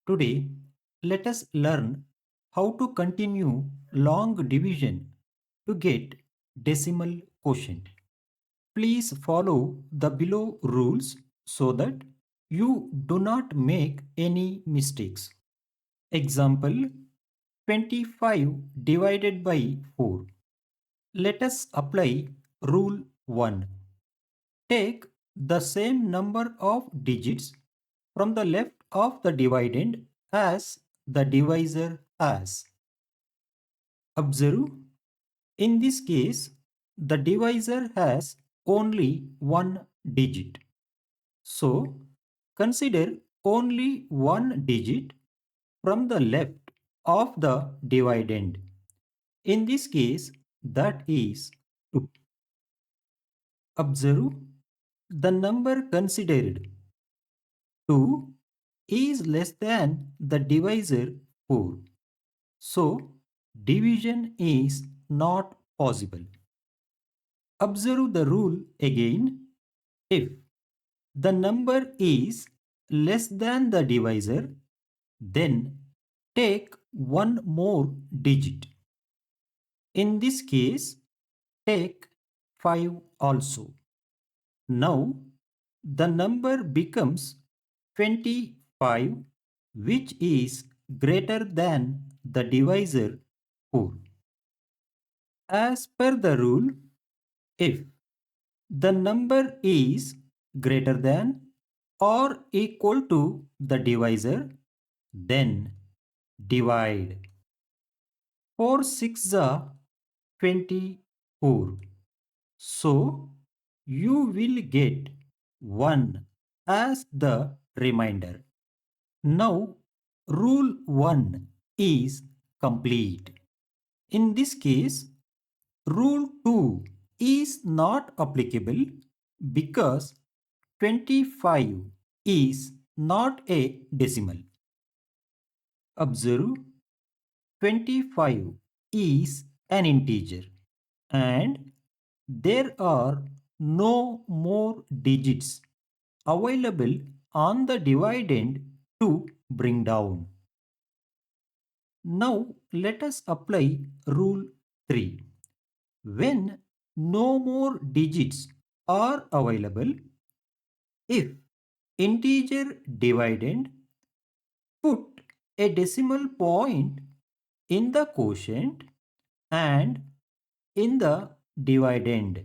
Today, let us learn how to continue long division to get decimal quotient. Please follow the below rules so that you do not make any mistakes. Example 25 divided by 4. Let us apply rule 1. Take the same number of digits from the left of the dividend as the divisor has. Observe, in this case, the divisor has only one digit. So, consider only one digit from the left of the dividend. In this case, that is 2. Observe, the number considered 2 is less than the divisor 4. So, division is not possible. Observe the rule again. If the number is less than the divisor, then take one more digit. In this case, take 5 also. Now, the number becomes 25, which is greater than the divisor 4. As per the rule, if the number is greater than or equal to the divisor, then divide. 4 6 are 24. So, you will get 1 as the remainder. Now, rule 1 is complete. In this case, rule 2 is not applicable because 25 is not a decimal. Observe, 25 is an integer and there are no more digits available on the dividend to bring down. Now let us apply rule 3. When no more digits are available, if integer dividend, put a decimal point in the quotient and in the dividend.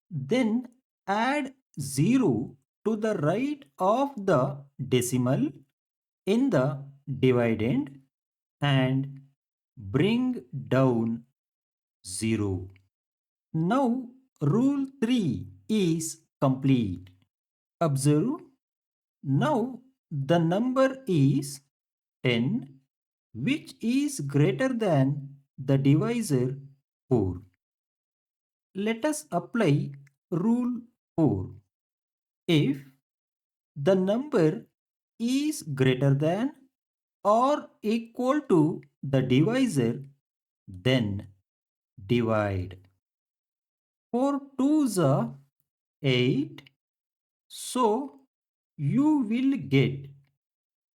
Then add 0 to the right of the decimal in the dividend and bring down 0. Now rule 3 is complete. Observe, now the number is 10, which is greater than the divisor 4. Let us apply rule 4. If the number is greater than or equal to the divisor, then divide. 4 twos are 8. So you will get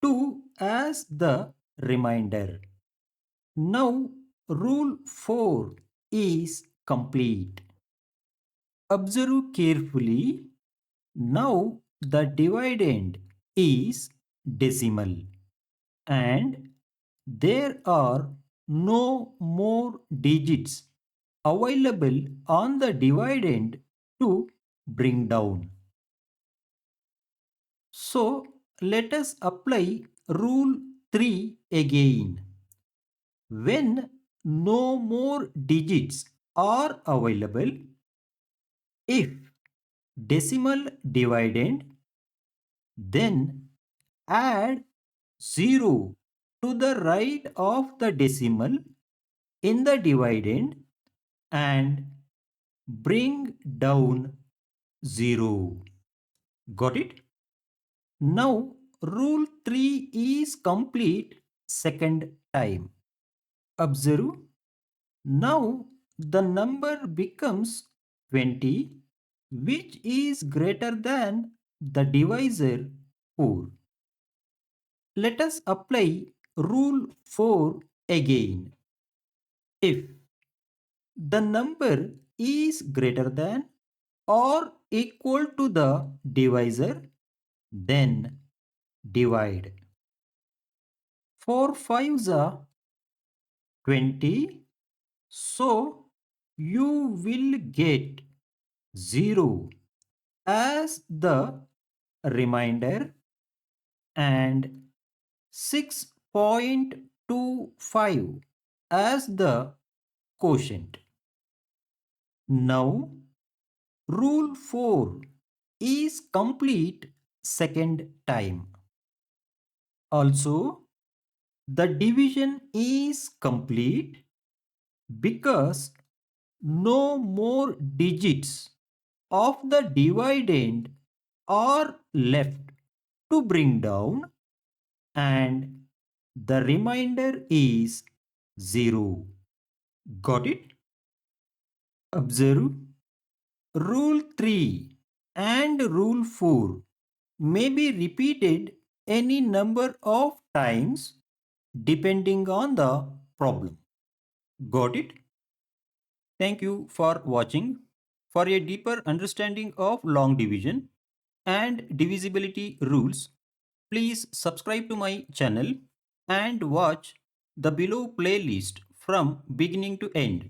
2 as the remainder. Now rule 4 is complete. Observe carefully. Now the dividend is decimal and there are no more digits available on the dividend to bring down. So let us apply rule 3 again. When no more digits are available, if decimal dividend, then add 0 to the right of the decimal in the dividend and bring down 0. Got it? Now rule 3 is complete second time. Observe, now the number becomes 20, which is greater than the divisor 4. Let us apply rule 4 again. If the number is greater than or equal to the divisor, then divide. 4 fives are 20, so you will get 0 as the remainder and 6.25 as the quotient. Now, rule 4 is complete second time. Also, the division is complete because no more digits of the dividend are left to bring down, and the remainder is 0. Got it? Observe, rule 3 and rule 4 may be repeated any number of times depending on the problem. Got it? Thank you for watching. For a deeper understanding of long division and divisibility rules, please subscribe to my channel and watch the below playlist from beginning to end.